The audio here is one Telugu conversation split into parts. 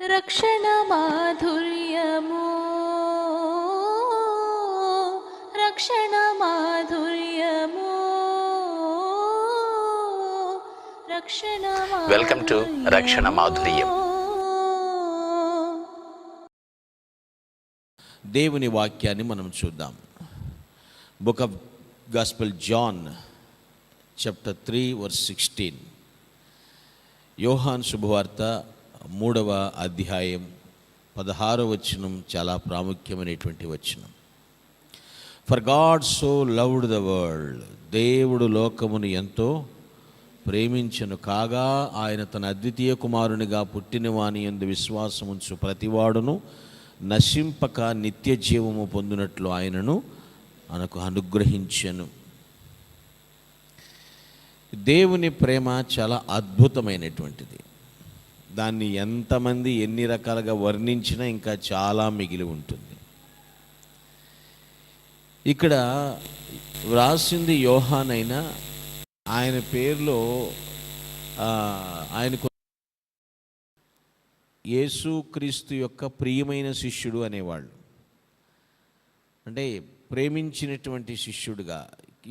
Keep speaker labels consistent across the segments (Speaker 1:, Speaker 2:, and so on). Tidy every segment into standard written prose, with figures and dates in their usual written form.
Speaker 1: రక్షణ మాధుర్యము, రక్షణ మాధుర్యము, రక్షణ
Speaker 2: వెల్కమ్ టు రక్షణ మాధుర్యం.
Speaker 3: దేవుని వాక్యాన్ని మనం చూద్దాం. Book of Gospel John chapter 3 verse 16. యోహాను శుభవార్త 3వ అధ్యాయం 16వ వచనం చాలా ప్రాముఖ్యమైనటువంటి వచనం. For God so loved the world, దేవుడు లోకమును ఎంతో ప్రేమించెను కాగా ఆయన తన అద్వితీయ కుమారునిగా పుట్టిన వాని యందు విశ్వాసముంచు ప్రతివాడును నశింపక నిత్య జీవము పొందినట్లు ఆయనను మనకు అనుగ్రహించెను. దేవుని ప్రేమ చాలా అద్భుతమైనటువంటిది. దాన్ని ఎంతమంది ఎన్ని రకాలుగా వర్ణించినా ఇంకా చాలా మిగిలి ఉంటుంది. ఇక్కడ వ్రాసింది యోహానైనా ఆయన పేరులో ఆయనకు యేసుక్రీస్తు యొక్క ప్రియమైన శిష్యుడు అనేవాళ్ళు. అంటే ప్రేమించినటువంటి శిష్యుడుగా,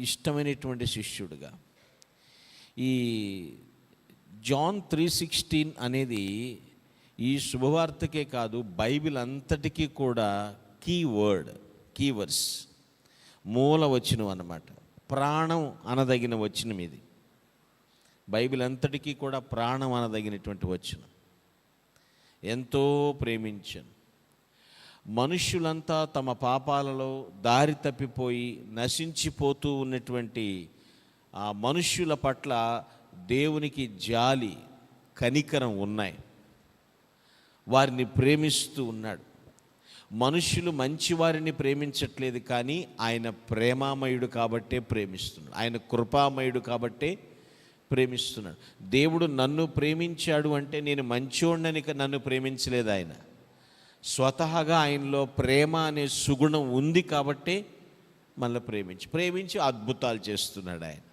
Speaker 3: ఇష్టమైనటువంటి శిష్యుడుగా. ఈ జాన్ 3:16 అనేది ఈ శుభవార్తకే కాదు, బైబిల్ అంతటికీ కూడా కీవర్డ్స్, మూల వచనం అన్నమాట. ప్రాణం అనదగిన వచనం ఇది. బైబిల్ అంతటికీ కూడా ప్రాణం అనదగినటువంటి వచనం. ఎంతో ప్రేమించను. మనుష్యులంతా తమ పాపాలలో దారి తప్పిపోయి నశించిపోతూ ఉన్నటువంటి ఆ మనుష్యుల పట్ల దేవునికి జాలి, కనికరం ఉన్నాయి. వారిని ప్రేమిస్తూ ఉన్నాడు. మనుష్యులు మంచివారిని ప్రేమించట్లేదు, కానీ ఆయన ప్రేమామయుడు కాబట్టే ప్రేమిస్తున్నాడు. ఆయన కృపామయుడు కాబట్టే ప్రేమిస్తున్నాడు. దేవుడు నన్ను ప్రేమించాడు అంటే నేను మంచోడని నన్ను ప్రేమించలేదు. ఆయన స్వతహాగా ఆయనలో ప్రేమ అనే సుగుణం ఉంది కాబట్టే మనల్ని ప్రేమించి అద్భుతాలు చేస్తున్నాడు ఆయన.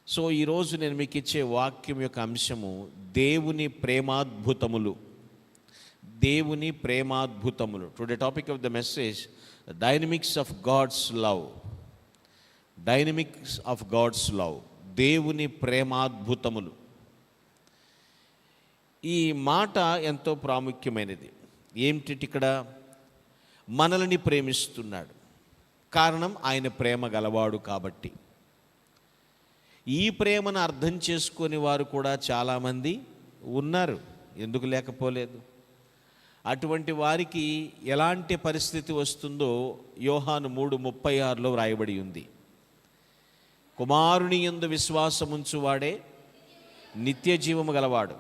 Speaker 3: సో ఈరోజు నేను మీకు ఇచ్చే వాక్యం యొక్క అంశము దేవుని ప్రేమాద్భుతములు. దేవుని ప్రేమాద్భుతములు. Today topic of the message, dynamics of God's love. Dynamics of God's love, దేవుని ప్రేమాద్భుతములు. ఈ మాట ఎంతో ప్రాముఖ్యమైనది. ఏమిటి? ఇక్కడ మనల్ని ప్రేమిస్తున్నాడు. కారణం ఆయన ప్రేమ గలవాడు కాబట్టి. ఈ ప్రేమను అర్థం చేసుకొని వారు కూడా చాలామంది ఉన్నారు, ఎందుకు లేకపోలేదు. అటువంటి వారికి ఎలాంటి పరిస్థితి వస్తుందో యోహాను 3:36లో వ్రాయబడి ఉంది. కుమారుని యందు విశ్వాసముంచువాడే నిత్య జీవము గలవాడు.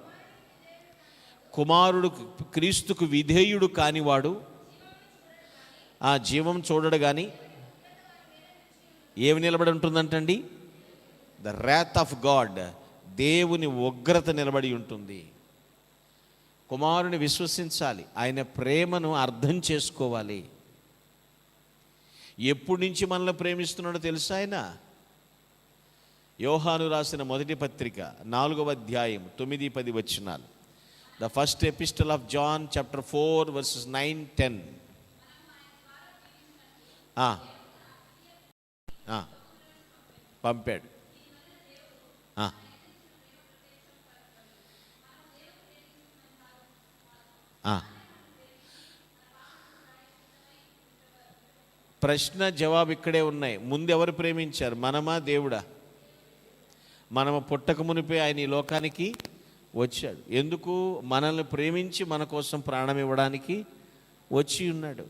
Speaker 3: కుమారుడు క్రీస్తుకు విధేయుడు కానివాడు ఆ జీవం చూడడు. కానీ ఏమి నిలబడి ఉంటుందంటండి? ద ర్యాత్ ఆఫ్ గాడ్, దేవుని ఉగ్రత నిలబడి ఉంటుంది. కుమారుని విశ్వసించాలి, ఆయన ప్రేమను అర్థం చేసుకోవాలి. ఎప్పటి నుంచి మనల్ని ప్రేమిస్తున్నాడో తెలుసా ఆయన? యోహాను రాసిన మొదటి పత్రిక 4వ అధ్యాయం 9-10 వచనాలు. The first epistle of John chapter 4 verses 9-10. పంపాడు. ప్రశ్న జవాబు ఇక్కడే ఉన్నాయి. ముందు ఎవరు ప్రేమించారు? మనమా దేవుడా? మనము పుట్టక మునిపే ఆయన ఈ లోకానికి వచ్చాడు. ఎందుకు? మనల్ని ప్రేమించి మన కోసం ప్రాణం ఇవ్వడానికి వచ్చి ఉన్నాడు.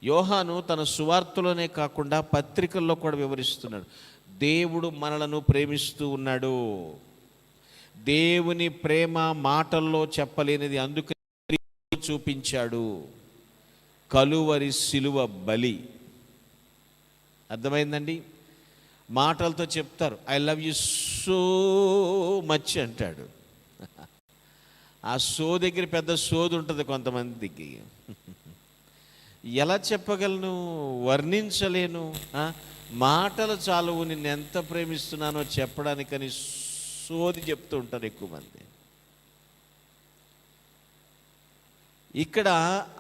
Speaker 3: యోహాను తన సువార్తలోనే కాకుండా పత్రికల్లో కూడా వివరిస్తున్నాడు. దేవుడు మనలను ప్రేమిస్తూ ఉన్నాడు. దేవుని ప్రేమ మాటల్లో చెప్పలేనిది, అందుకని చూపించాడు. కలువరి సిలువ బలి. అర్థమైందండి? మాటలతో చెప్తారు, I love you so much అంటాడు. ఆ సో దగ్గర పెద్ద సోది ఉంటుంది కొంతమందికి. ఎలా చెప్పగలను? వర్ణించలేను. మాటలు చాలువు నిన్ను ఎంత ప్రేమిస్తున్నానో చెప్పడానికని సోది చెప్తూ ఉంటారు ఎక్కువ మంది. ఇక్కడ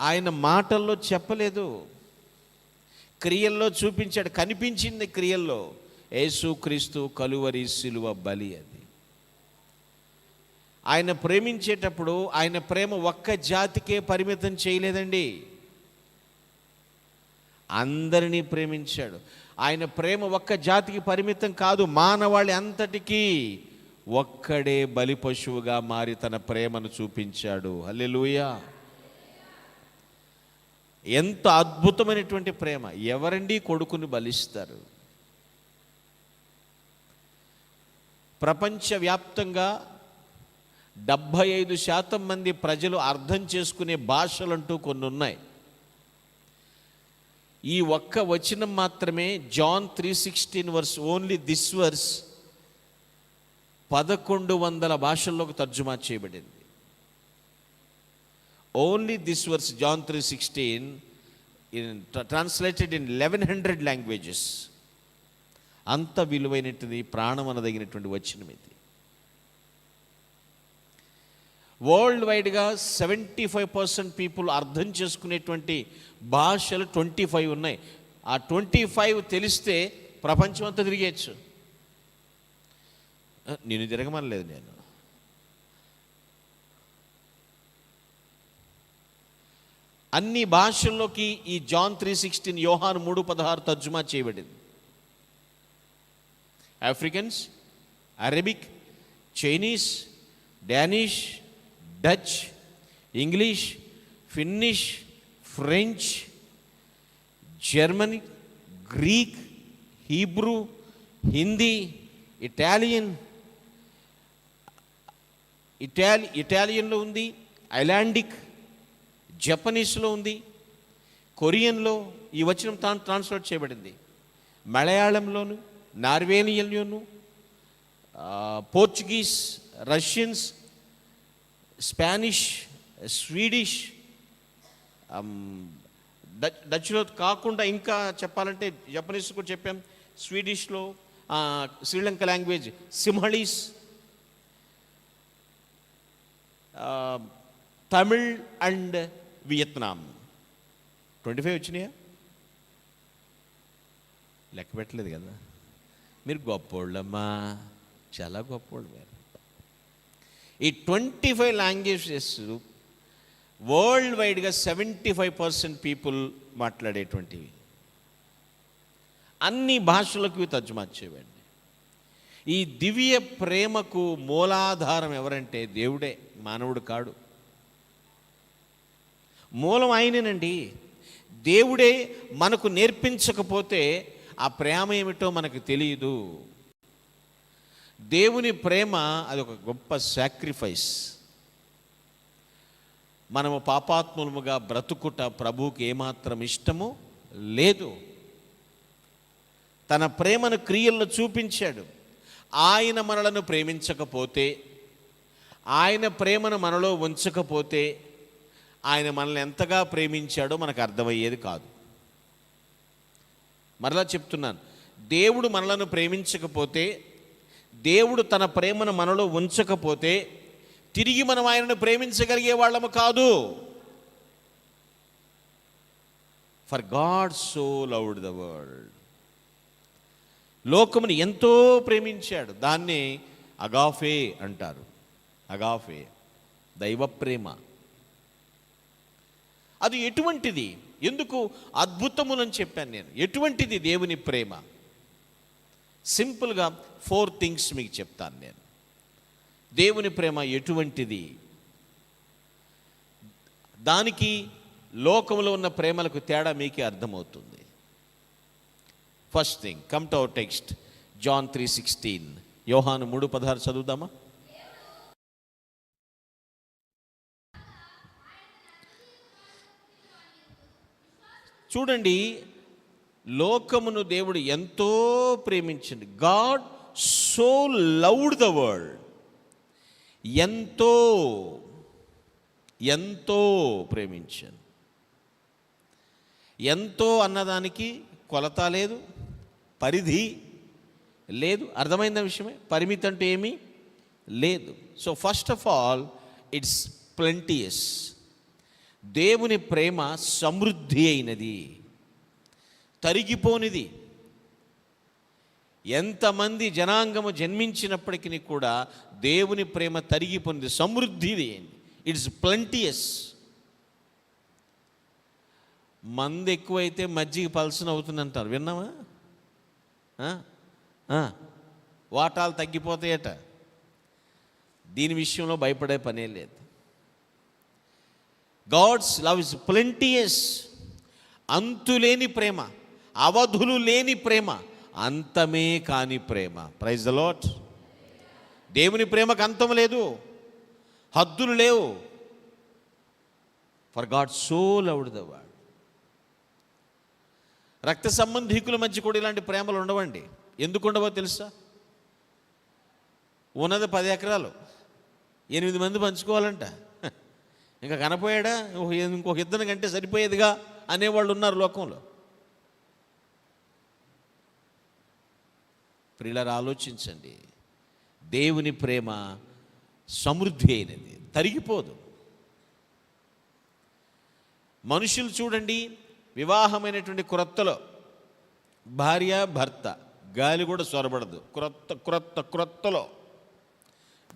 Speaker 3: ఆయన మాటల్లో చెప్పలేదు, క్రియల్లో చూపించాడు. కనిపించింది క్రియల్లో. యేసుక్రీస్తు కలువరి శిలువ బలి. అది ఆయన ప్రేమించేటప్పుడు ఆయన ప్రేమ ఒక్క జాతికే పరిమితం చేయలేదండి, అందరినీ ప్రేమించాడు. ఆయన ప్రేమ ఒక్క జాతికి పరిమితం కాదు, మానవాళి అంతటికీ ఒక్కడే బలి పశువుగా మారి తన ప్రేమను చూపించాడు. హల్లెలూయా! ఎంత అద్భుతమైనటువంటి ప్రేమ! ఎవరండి కొడుకుని బలిస్తారు? ప్రపంచవ్యాప్తంగా 75% మంది ప్రజలు అర్థం చేసుకునే భాషలంటూ కొన్ని ఉన్నాయి. ఈ ఒక్క వచనం మాత్రమే John 3:16 verse, only this verse 1100 భాషల్లోకి తర్జుమా చేయబడింది. Only this verse John 3:16 translated in 1100 languages. అంత విలువైనటువంటి, ప్రాణం అనదగినటువంటి వచనం ఇది. వరల్డ్ వైడ్గా 75% పీపుల్ అర్థం చేసుకునేటువంటి భాషలు 25 ఉన్నాయి. ఆ 25 తెలిస్తే ప్రపంచం అంతా తిరిగేయచ్చు. నేను తిరగమనలేదు, నేను అన్ని భాషల్లోకి ఈ జాన్ 3:16 యోహాను 3:16 తర్జుమా చేయబడింది. Afrikaans, Arabic, Chinese, Danish, Dutch, English, Finnish, French, Germany, Greek, Hebrew, Hindi, ఇటాలియన్లో ఉంది, ఐలాండిక్, జపనీస్లో ఉంది, కొరియన్లో ఈ వచనం ట్రాన్స్లేట్ చేయబడింది, మలయాళంలోను, నార్వేనియన్లోను, పోర్చుగీస్, రష్యన్స్, స్పానిష్, స్వీడిష్, డచ్లో కాకుండా ఇంకా చెప్పాలంటే జపనీస్ కూడా చెప్పాం, స్వీడిష్లో, Sri Lanka language Sinhalese, Tamil and Vietnam. 25 వచ్చినాయా? లెక్క పెట్టలేదు కదా. మీరు గొప్పోళ్ళమ్మా, చాలా గొప్పోళ్ళు మీరు. ఈ 25 లాంగ్వేజెస్ వరల్డ్ వైడ్గా 75% పీపుల్ మాట్లాడేటువంటివి. అన్ని భాషలకు తర్జుమా చేయబడి. ఈ దివ్య ప్రేమకు మూలాధారం ఎవరంటే దేవుడే, మానవుడు కాడు. మూలం ఆయనేనండి. దేవుడే మనకు నేర్పించకపోతే ఆ ప్రేమ ఏమిటో మనకు తెలియదు. దేవుని ప్రేమ అది ఒక గొప్ప సాక్రిఫైస్. మనము పాపాత్ములముగా బ్రతుకుట ప్రభువుకి ఏమాత్రం ఇష్టము లేదు. తన ప్రేమను క్రియల్లో చూపించాడు. ఆయన మనలను ప్రేమించకపోతే, ఆయన ప్రేమను మనలో ఉంచకపోతే, ఆయన మనల్ని ఎంతగా ప్రేమించాడో మనకు అర్థమయ్యేది కాదు. మరలా చెప్తున్నాను, దేవుడు మనలను ప్రేమించకపోతే, దేవుడు తన ప్రేమను మనలో ఉంచకపోతే తిరిగి మనం ఆయనను ప్రేమించగలిగే వాళ్ళము కాదు. For God so loved the world. లోకముని ఎంతో ప్రేమించాడు. దాన్ని అగాఫే అంటారు. అగాఫే, దైవ ప్రేమ. అది ఎటువంటిది? ఎందుకు అద్భుతములని చెప్పాను నేను. ఎటువంటిది దేవుని ప్రేమ? సింపుల్గా 4 థింగ్స్ మీకు చెప్తాను నేను. దేవుని ప్రేమ ఎటువంటిది, దానికి లోకంలో ఉన్న ప్రేమలకు తేడా మీకే అర్థమవుతుంది. First thing, come to our text, John 3:16. యోహాను 3:16 చదువుదామా? చూడండి, లోకమును దేవుడు ఎంతో ప్రేమించింది. God so loved the world. ఎంతో ఎంతో ప్రేమించాను. ఎంతో అన్నదానికి కొలత లేదు, పరిధి లేదు. అర్థమైన విషయమే. పరిమితి అంటే ఏమీ లేదు. So first of all it's plenteous. దేవుని ప్రేమ సమృద్ధి అయినది, తరిగిపోనిది. ఎంతమంది జనాంగము జన్మించినప్పటికీ కూడా దేవుని ప్రేమ తరిగిపోనిది, సమృద్ధిది. ఇట్స్ ప్లంటియస్. మంది ఎక్కువైతే మజ్జిగ పల్సన అవుతుందంటారు, విన్నావా? వాటాలు తగ్గిపోతాయట. దీని విషయంలో భయపడే పనే లేదు. God's love is plenteous. అంతులేని ప్రేమ, అవధులు లేని ప్రేమ, అంతమే కాని ప్రేమ. Praise the lord. దేవుని ప్రేమకు అంతం లేదు, హద్దులు లేవు. For God so loved the world. రక్త సంబంధీకుల మధ్య కూడా ఇలాంటి ప్రేమలు ఉండవండి. ఎందుకు ఉండవో తెలుసా? ఉన్నది 10 ఎకరాలు, 8 మంది పంచుకోవాలంట. ఇంకా కనపోయాడా, ఇంకొక ఇద్దరు కంటే సరిపోయేదిగా అనేవాళ్ళు ఉన్నారు లోకంలో. ప్రియులారా, ఆలోచించండి. దేవుని ప్రేమ సమృద్ధి అయినది, తరిగిపోదు. మనుషులు చూడండి, వివాహమైనటువంటి క్రొత్తలో భార్య భర్త గాలి కూడా స్వరపడదు. క్రొత్తలో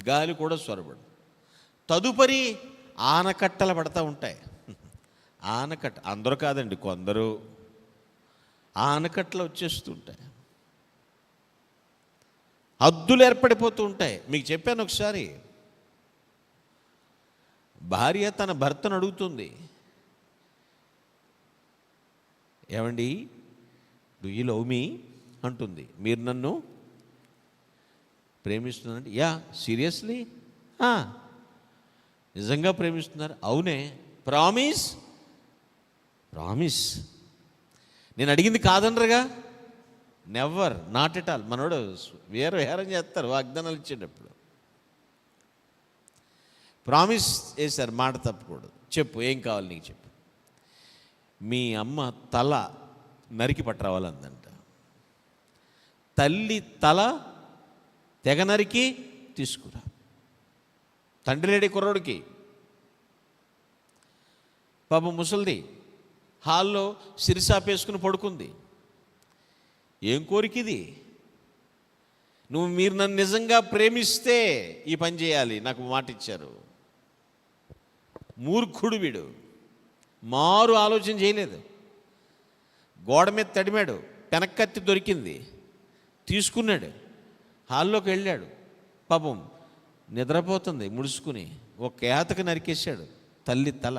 Speaker 3: గాలి కూడా స్వరపడదు. తదుపరి ఆనకట్టలు పడతా ఉంటాయి. ఆనకట్ట అందరూ కాదండి, కొందరు ఆనకట్టలు వచ్చేస్తుంటాయి, హద్దులు ఏర్పడిపోతూ ఉంటాయి. మీకు చెప్పాను ఒకసారి, భార్య తన భర్తను అడుగుతుంది, ఏమండి డు యు లవ్ మీ అంటుంది. మీరు నన్ను ప్రేమిస్తున్నారంటే, యా సీరియస్లీ, నిజంగా ప్రేమిస్తున్నారు? అవునే. ప్రామిస్? నేను అడిగింది కాదనరుగా? Never, not at all. మనోడు వేరం చేస్తారు వాగ్దానాలు ఇచ్చేటప్పుడు. ప్రామిస్ చేశారు, మాట తప్పకూడదు. చెప్పు, ఏం కావాలి నీకు చెప్పు. మీ అమ్మ తల నరికి పట్టరావాలందంట. తల్లి తల తెగ నరికి తీసుకురా. తండ్రి లేడి కుర్రోడికి, పాపం ముసలిది హాల్లో సిరిసాపేసుకుని పడుకుంది. ఏం కోరికిది? మీరు నన్ను నిజంగా ప్రేమిస్తే ఈ పని చేయాలి, నాకు మాట ఇచ్చారు. మూర్ఖుడు వీడు, మారు ఆలోచన చేయలేదు. గోడ మీద తడిమాడు, పెనక్కత్తి దొరికింది, తీసుకున్నాడు, హాల్లోకి వెళ్ళాడు. పాపం నిద్రపోతుంది ముడుచుకుని, ఒక కేతకు నరికేశాడు తల్లి తల.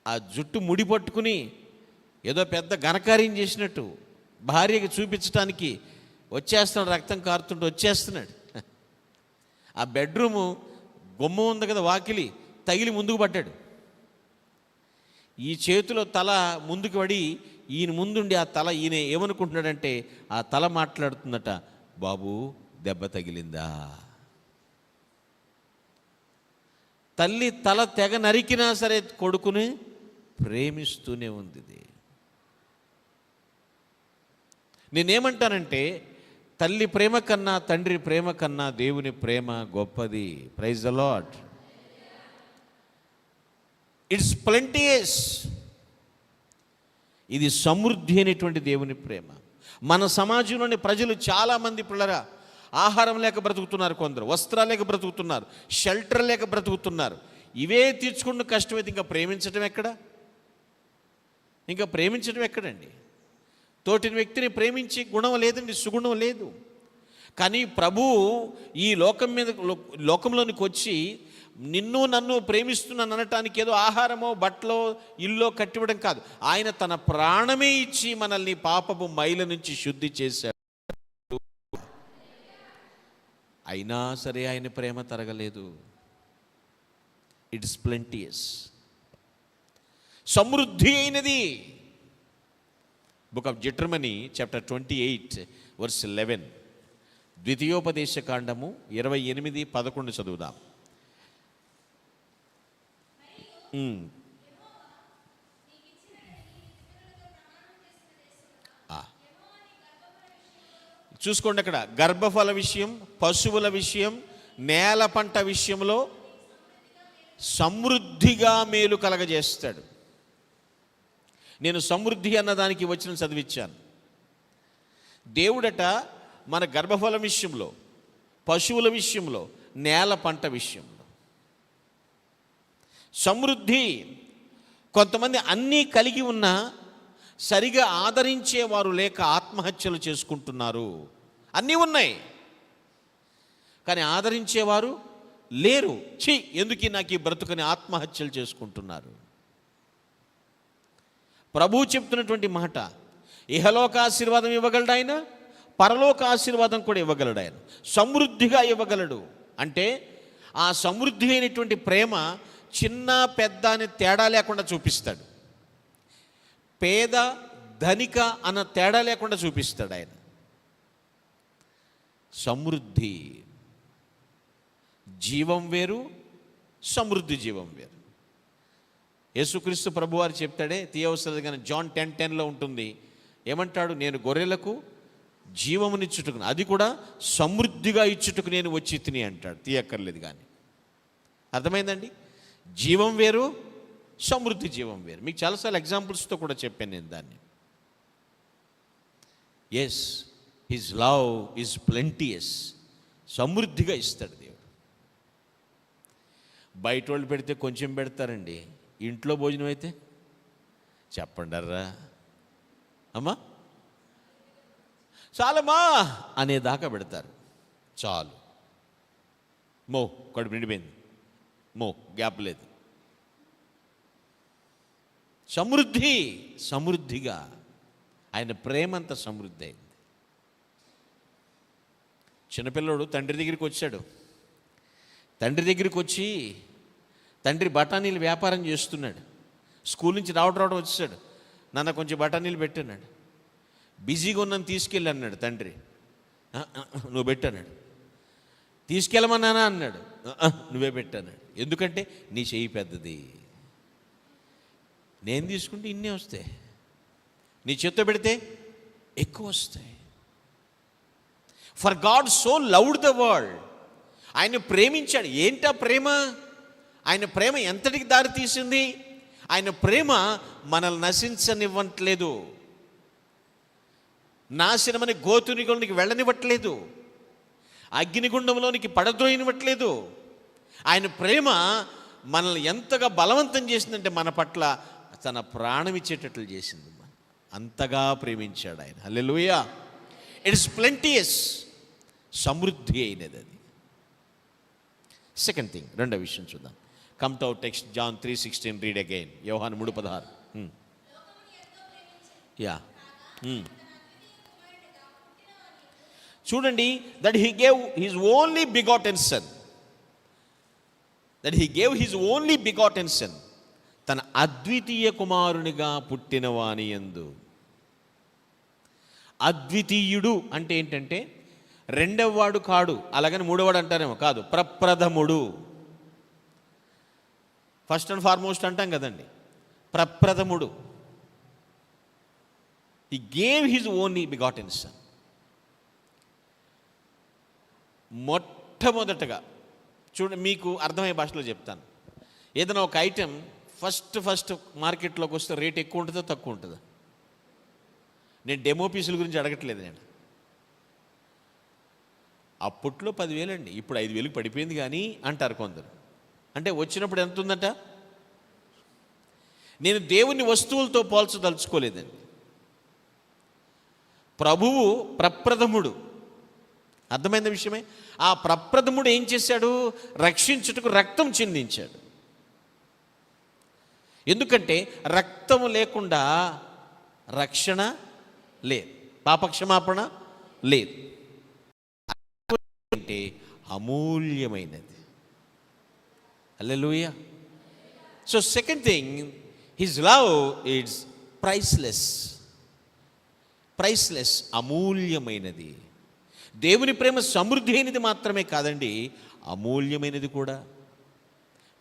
Speaker 3: ఆ జుట్టు ముడి పట్టుకుని ఏదో పెద్ద ఘనకార్యం చేసినట్టు భార్యకి చూపించడానికి వచ్చేస్తున్నాడు, రక్తం కారుతుంటే వచ్చేస్తున్నాడు. ఆ బెడ్రూము గుమ్మం ఉంది కదా, వాకిలి తగిలి ముందుకు పడ్డాడు. ఈ చేతిలో తల ముందుకు పడి ఈయన ముందుండి ఆ తల, ఈయన ఏమనుకుంటున్నాడంటే ఆ తల మాట్లాడుతుందట, బాబు దెబ్బ తగిలిందా? తల్లి తల తెగ నరికినా సరే కొడుకుని ప్రేమిస్తూనే ఉంది. నేనేమంటానంటే, తల్లి ప్రేమ కన్నా తండ్రి ప్రేమ కన్నా దేవుని ప్రేమ గొప్పది. Praise the Lord. It's plenteous. ఇది సమృద్ధి అయినటువంటి దేవుని ప్రేమ. మన సమాజంలోని ప్రజలు చాలామంది పిల్లరా ఆహారం లేక బ్రతుకుతున్నారు, కొందరు వస్త్రాలు లేక బ్రతుకుతున్నారు, షెల్టర్ లేక బ్రతుకుతున్నారు. ఇవే తీర్చుకుంటూ కష్టమైతే ఇంకా ప్రేమించడం ఎక్కడ? ఇంకా ప్రేమించడం ఎక్కడండి? తోటిని వ్యక్తిని ప్రేమించే గుణం లేదండి, సుగుణం లేదు. కానీ ప్రభువు ఈ లోకంలోనికి వచ్చి నిన్ను నన్ను ప్రేమిస్తున్నాను అనటానికి ఏదో ఆహారమో బట్టలో ఇల్లో కట్టివ్వడం కాదు. ఆయన తన ప్రాణమే ఇచ్చి మనల్ని పాపపు మైల నుంచి శుద్ధి చేశాడు. అయినా సరే ఆయన ప్రేమ తరగలేదు. ఇట్స్ ప్లెంటియస్, సమృద్ధి అయినది. Book of Deuteronomy chapter 28 verse 11. ద్వితీయోపదేశ కాండము 28:11 చదువుదాం. చూసుకోండి, అక్కడ గర్భఫల విషయం, పశువుల విషయం, నేల పంట విషయంలో సమృద్ధిగా మేలు కలగజేస్తాడు. నేను సమృద్ధి అన్నదానికి వచ్చిన చదివించాను. దేవుడట మన గర్భఫలం విషయంలో, పశువుల విషయంలో, నేల పంట విషయంలో సమృద్ధి. కొంతమంది అన్నీ కలిగి ఉన్నా సరిగా ఆదరించేవారు లేక ఆత్మహత్యలు చేసుకుంటున్నారు. అన్నీ ఉన్నాయి కానీ ఆదరించేవారు లేరు. ఎందుకు నాకు ఈ బ్రతుకని ఆత్మహత్యలు చేసుకుంటున్నారు. ప్రభువు చెప్తున్నటువంటి మాట, ఇహలోక ఆశీర్వాదం ఇవ్వగలడు ఆయన, పరలోక ఆశీర్వాదం కూడా ఇవ్వగలడు ఆయన. సమృద్ధిగా ఇవ్వగలడు. అంటే ఆ సమృద్ధి అయినటువంటి ప్రేమ చిన్న పెద్ద అని తేడా లేకుండా చూపిస్తాడు. పేద ధనిక అన్న తేడా లేకుండా చూపిస్తాడు ఆయన. సమృద్ధి జీవం వేరు, సమృద్ధి జీవం వేరు. యేసుక్రీస్తు ప్రభువారు చెప్తాడే, తీయవసరం కానీ జాన్ 10:10లో ఉంటుంది. ఏమంటాడు? నేను గొర్రెలకు జీవమునిచ్చుటకు, అది కూడా సమృద్ధిగా ఇచ్చుటకు నేను వచ్చి తిని అంటాడు. తీయక్కర్లేదు కానీ. అర్థమైందండి? జీవం వేరు, సమృద్ధి జీవం వేరు. మీకు చాలాసార్లు ఎగ్జాంపుల్స్తో కూడా చెప్పాను నేను దాన్ని. Yes, his love is plenteous. సమృద్ధిగా ఇస్తాడు దేవుడు. బయట వాళ్ళు పెడితే కొంచెం పెడతారండి, ఇంట్లో భోజనం అయితే చెప్పండర్రా అమ్మా చాలమ్మా అనేదాకా పెడతారు. చాలు, మో కడుపు నిండిపోయింది, మో గ్యాప్ లేదు. సమృద్ధి, సమృద్ధిగా ఆయన ప్రేమంత సమృద్ధి అయింది. చిన్నపిల్లడు తండ్రి దగ్గరికి వచ్చాడు. తండ్రి దగ్గరికి వచ్చి తండ్రి బఠానీలు వ్యాపారం చేస్తున్నాడు. స్కూల్ నుంచి రావడం వచ్చాడు. నాన్న కొంచెం బఠానీలు పెట్టన్నాడు. బిజీగా ఉన్నాను తీసుకెళ్ళి అన్నాడు తండ్రి. నువ్వు పెట్టన్నాడు. తీసుకెళ్ళమన్నానా అన్నాడు. నువ్వే పెట్టన్నాడు. ఎందుకంటే నీ చెయ్యి పెద్దది, నేను తీసుకుంటే ఇన్నే వస్తాయి, నీ చేత్తో పెడితే ఎక్కువ వస్తాయి. For God so loved the world. ఆయన ప్రేమించాడు. ఏంటా ప్రేమ? ఆయన ప్రేమ ఎంతటికి దారి తీసింది? ఆయన ప్రేమ మనల్ని నశించనివ్వట్లేదు, నాశనమని గోతునిగుండానికి వెళ్ళనివ్వట్లేదు, అగ్నిగుండంలోనికి పడద్రోయనివ్వట్లేదు. ఆయన ప్రేమ మనల్ని ఎంతగా బలవంతం చేసిందంటే మన పట్ల తన ప్రాణం ఇచ్చేటట్లు చేసింది. అంతగా ప్రేమించాడు ఆయన. హల్లెలూయా. ఇట్స్ ప్లెంటియస్, సమృద్ధి అయినది అది. సెకండ్ థింగ్, రెండో విషయం చూద్దాం. Come to our text, John 3:16. Read again. యోహాను 3:16. యా, చూడండి. That he gave his only begotten son. That he gave his only begotten son. తన అద్వితీయ కుమారునిగా పుట్టినవాని యందు. అద్వితీయుడు అంటే ఏంటంటే రెండవ వాడు కాడు, అలాగని మూడోవాడు అంటారేమో కాదు, ప్రప్రథముడు. ఫస్ట్ అండ్ ఫార్మోస్ట్ అంటాం కదండి, ప్రప్రథముడు. He gave his only begotten son. మొట్టమొదటగా చూడండి, మీకు అర్థమయ్యే భాషలో చెప్తాను. ఏదైనా ఒక ఐటెం ఫస్ట్ మార్కెట్లోకి వస్తే రేట్ ఎక్కువ ఉంటుందో తక్కువ ఉంటుందో? నేను డెమో పీసుల గురించి అడగట్లేదు. నేను అప్పట్లో 10,000 అండి, ఇప్పుడు 5,000 పడిపోయింది కానీ అంటారు కొందరు. అంటే వచ్చినప్పుడు ఎంత ఉందంట? నేను దేవుని వస్తువులతో పోల్చదలుచుకోలేదండి. ప్రభువు ప్రప్రథముడు, అర్థమైన విషయమే. ఆ ప్రప్రథముడు ఏం చేశాడు? రక్షించుటకు రక్తం చిందించాడు. ఎందుకంటే రక్తము లేకుండా రక్షణ లేదు, పాపక్షమాపణ లేదు. అంటే అమూల్యమైనది. Hallelujah. So second thing, his love it's priceless. Priceless, అమూల్యమైనది. దేవుని ప్రేమ సమృద్ధి అయినది మాత్రమే కాదండి, అమూల్యమైనది కూడా.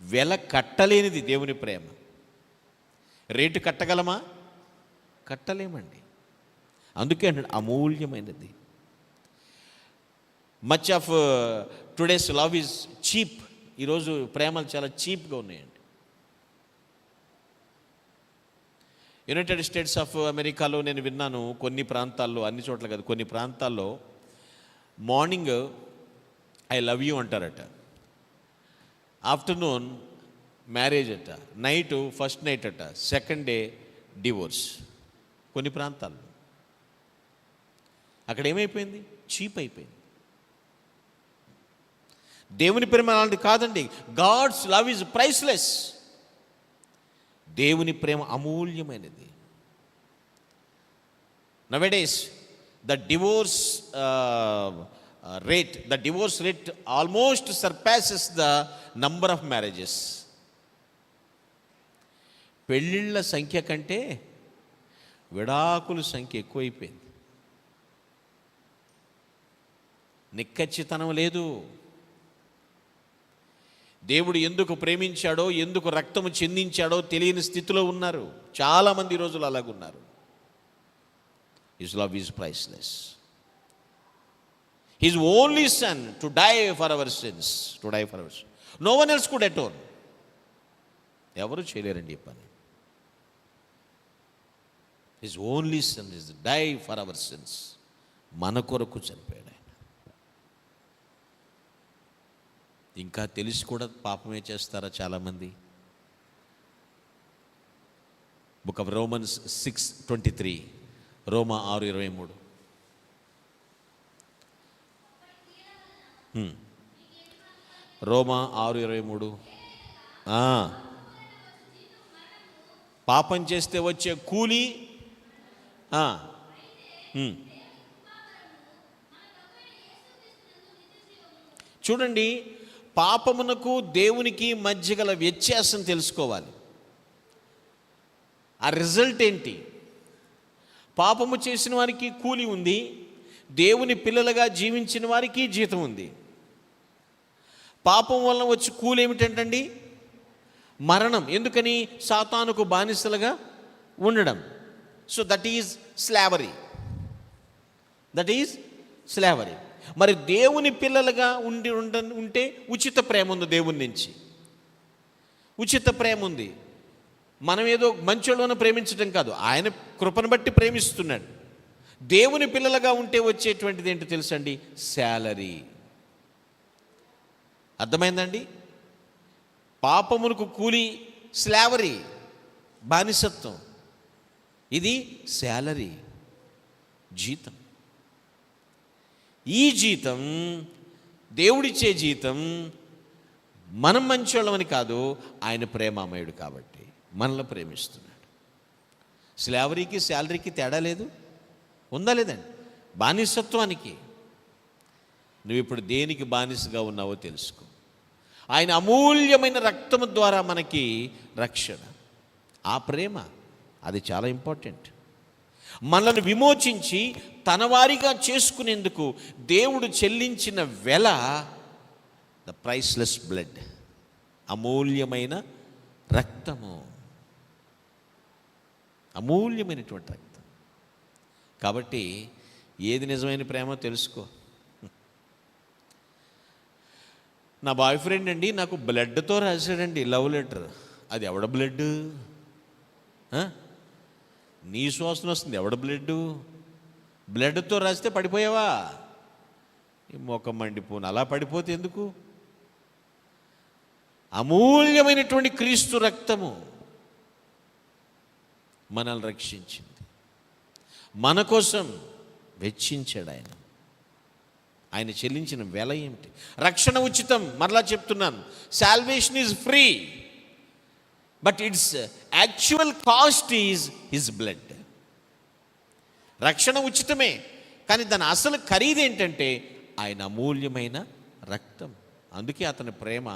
Speaker 3: వెల కట్టలేనిది దేవుని ప్రేమ. రేటు కట్టగలమా? కట్టలేమండి. అందుకే అంటాడు అమూల్యమైనది. Much of today's love is cheap ఈరోజు ప్రేమలు చాలా చీప్గా ఉన్నాయండి. యునైటెడ్ స్టేట్స్ ఆఫ్ అమెరికాలో నేను విన్నాను, కొన్ని ప్రాంతాల్లో, అన్ని చోట్ల కాదు, కొన్ని ప్రాంతాల్లో మార్నింగ్ ఐ లవ్ యూ అంటారట, ఆఫ్టర్నూన్ మ్యారేజ్ అట, నైట్ ఫస్ట్ నైట్ అట, సెకండ్ డే డివోర్స్. కొన్ని ప్రాంతాల్లో అక్కడ ఏమైపోయింది? చీప్ అయిపోయింది. దేవుని ప్రేమ అలాంటిది కాదండి. God's love is priceless. దేవుని ప్రేమ అమూల్యమైనది. Nowadays the divorce rate almost surpasses the number of marriages. పెళ్ళిళ్ళ సంఖ్య కంటే విడాకుల సంఖ్య ఎక్కువైపోయింది. నిక్కచ్చితనం లేదు. దేవుడు ఎందుకు ప్రేమించాడో, ఎందుకు రక్తము చెందించాడో తెలియని స్థితిలో ఉన్నారు చాలామంది ఈ రోజులు. అలాగున్నారు. His love is priceless. His only son to die for our sins, no one else could atone. ఎవరు చేయలేరండి ఈ పని. His only son is die for our sins. మన కొరకు చనిపోయాడు ఆయన. ఇంకా తెలిసి కూడా పాపమే చేస్తారా చాలామంది? బుక్ ఆఫ్ రోమన్స్ 6:23, రోమా 6:23. రోమా 6:23. పాపం చేస్తే వచ్చే కూలి చూడండి. పాపమునకు దేవునికి మధ్య గల వ్యత్యాసం తెలుసుకోవాలి. ఆ రిజల్ట్ ఏంటి? పాపము చేసిన వారికి కూలి ఉంది, దేవుని పిల్లలుగా జీవించిన వారికి జీతం ఉంది. పాపం వలన వచ్చి కూలి ఏమిటంటండి? మరణం. ఎందుకని? సాతానుకు బానిసలుగా ఉండడం. So that is slavery. మరి దేవుని పిల్లలుగా ఉంటే ఉచిత ప్రేమ ఉంది. దేవుని నుంచి ఉచిత ప్రేమ ఉంది. మనం ఏదో మంచోళ్ళను ప్రేమించడం కాదు, ఆయన కృపను బట్టి ప్రేమిస్తున్నాడు. దేవుని పిల్లలుగా ఉంటే వచ్చేటువంటిది ఏంటో తెలుసండి? శాలరీ. అర్థమైందండి? పాపమునకు కూలి స్లావరీ, బానిసత్వం. ఇది శాలరీ, జీతం. ఈ జీతం, దేవుడిచ్చే జీతం, మనం మంచోళ్ళమని కాదు, ఆయన ప్రేమామయుడు కాబట్టి మనల్ని ప్రేమిస్తున్నాడు. స్లావరీకి శాలరీకి తేడా లేదు, ఉందా లేదండి? బానిసత్వానికి. నువ్వు ఇప్పుడు దేనికి బానిసగా ఉన్నావో తెలుసుకో. ఆయన అమూల్యమైన రక్తము ద్వారా మనకి రక్షణ. ఆ ప్రేమ, అది చాలా ఇంపార్టెంట్. మనల్ని విమోచించి తన వారిగా చేసుకునేందుకు దేవుడు చెల్లించిన వెల, ద ప్రైస్లెస్ బ్లడ్, అమూల్యమైన రక్తము, అమూల్యమైనటువంటి రక్తం. కాబట్టి ఏది నిజమైన ప్రేమ తెలుసుకో. నా బాయ్ ఫ్రెండ్ అండి నాకు బ్లడ్తో రాశాడండి లవ్ లెటర్. అది ఎవడ బ్లడ్? నీ శ్వాసన వస్తుంది, ఎవడ బ్లడ్తో రాస్తే పడిపోయావా? ఈ మొఖం మండిపోను. అలా పడిపోతే ఎందుకు? అమూల్యమైనటువంటి క్రీస్తు రక్తము మనల్ని రక్షించింది. మన కోసం వెచ్చించాడు ఆయన. ఆయన చెల్లించిన వెల ఏమిటి? రక్షణ ఉచితం. మరలా చెప్తున్నాను, salvation is free, but it's actual cost is his blood. రక్షణ ఉచితమే, కానీ దాని అసలు ఖరీదు ఏంటంటే ఆయన అమూల్యమైన రక్తం. అందుకే అతని ప్రేమ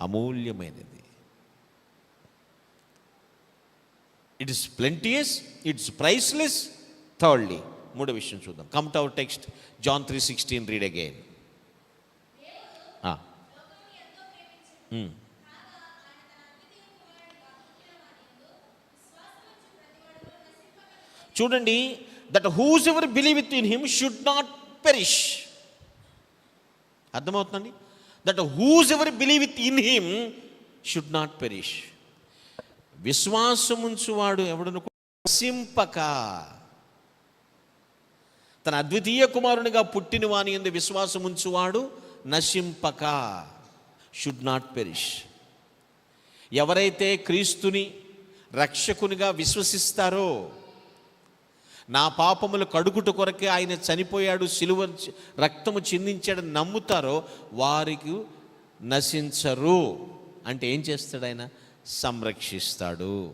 Speaker 3: అమూల్యమైనది. It is plenteous, it's priceless. Thirdly, మూడో విషయం చూద్దాం. Come to our text, John 3:16. Read again. చూడండి, that whosoever believe in him should not perish. అర్థమవుతుందండి? That whosoever believe in him should not perish. విశ్వాసముంచువాడు ఎవడును నశింపక, తన అద్వితీయ కుమారునిగా పుట్టిన వాని యందు విశ్వాసముంచువాడు నశింపక, షుడ్ నాట్ పెరిష్. ఎవరైతే క్రీస్తుని రక్షకునిగా విశ్వసిస్తారో, నా పాపములు కడుగుట కొరకే ఆయన చనిపోయాడు, సిలువ రక్తము చిందించాడని నమ్ముతారో వారికి నశించరు. అంటే ఏం చేస్తాడు ఆయన? సంరక్షిస్తాడు.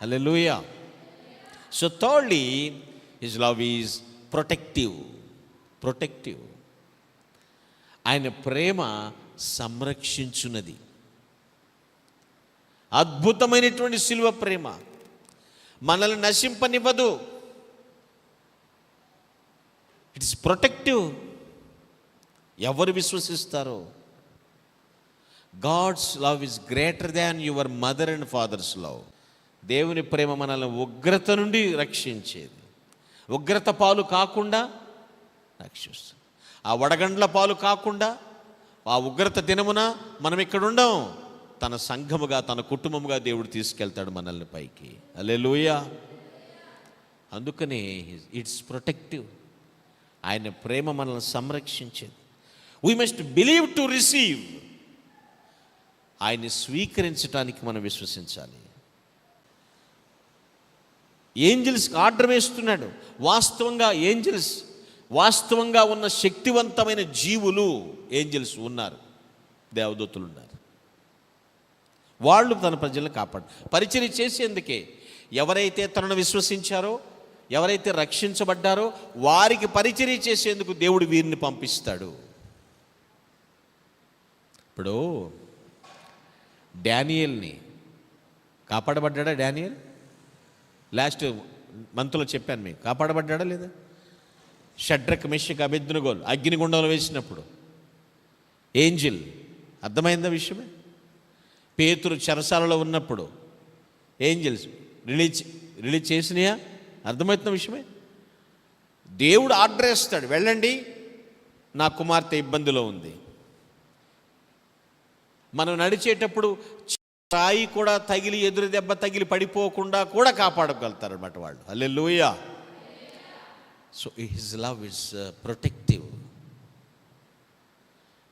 Speaker 3: Hallelujah. So thirdly, his love is protective. ఆయన ప్రేమ సంరక్షించున్నది. అద్భుతమైనటువంటి సిలువ ప్రేమ మనల్ని నశింపనివ్వదు. It is protective. ఎవరు విశ్వసిస్తారో, God's love is greater than your mother and father's love. దేవుని ప్రేమ మనల్ని ఉగ్రత నుండి రక్షించేది. ఉగ్రత పాలు కాకుండా రక్షిస్తుంది. ఆ వడగండ్ల పాలు కాకుండా ఆ ఉగ్రత దినమున మనం ఇక్కడ ఉండం. తన సంఘముగా, తన కుటుంబముగా దేవుడు తీసుకెళ్తాడు మనల్ని పైకి. హల్లెలూయా. అందుకనే ఇట్స్ ప్రొటెక్టివ్. ఆయన ప్రేమ మనల్ని సంరక్షించేది. We must believe to receive. ఆయన్ని స్వీకరించడానికి మనం విశ్వసించాలి. ఏంజల్స్కి ఆర్డర్ వేస్తున్నాడు. వాస్తవంగా ఉన్న శక్తివంతమైన జీవులు ఏంజల్స్ ఉన్నారు, దేవదూతలు ఉన్నారు. వాళ్ళు తన ప్రజలను పరిచర్య చేసేందుకే. ఎవరైతే తనను విశ్వసించారో, ఎవరైతే రక్షించబడ్డారో వారికి పరిచర్య చేసేందుకు దేవుడు వీరిని పంపిస్తాడు. ఇప్పుడు డానియేల్ని కాపాడబడ్డా? డానియేల్ లాస్ట్ మంత్లో చెప్పాను మీకు, కాపాడబడ్డా లేదా? షడ్రక్, మెషక్, అబేద్నెగోలు అగ్నిగుండంలో వేసినప్పుడు ఏంజిల్, అర్థమైందా విషయమే? పేతురు చెరసాలలో ఉన్నప్పుడు ఏంజిల్స్ రిలీజ్ చేసినాయా? అర్థమవుతున్న విషయమే. దేవుడు ఆర్డర్ వేస్తాడు, వెళ్ళండి, నా కుమార్తె ఇబ్బందిలో ఉంది. మనం నడిచేటప్పుడు రాయి కూడా తగిలి, ఎదురు దెబ్బ తగిలి పడిపోకుండా కూడా కాపాడగలుగుతారు అన్నమాట వాళ్ళు. Hallelujah. So his love is protective.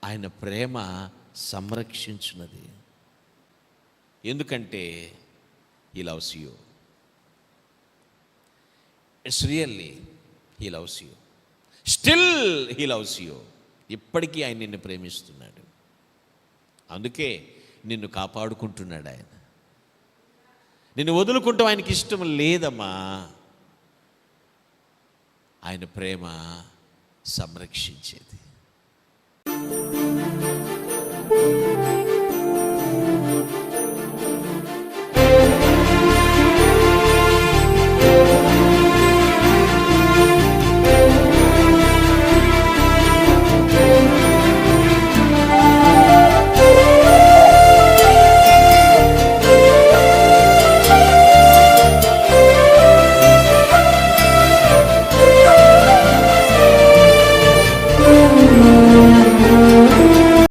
Speaker 3: ఆయన ప్రేమ సంరక్షించున్నది. ఎందుకంటే he loves you. It's really he loves you. Still he loves you. ఇప్పటికీ ఆయన నిన్ను ప్రేమిస్తున్నాడు. అందుకే నిన్ను కాపాడుకుంటున్నాడు ఆయన. నిన్ను వదులుకుంటాం ఆయనకి ఇష్టం లేదమ్మా. ఆయన ప్రేమ సంరక్షించేది.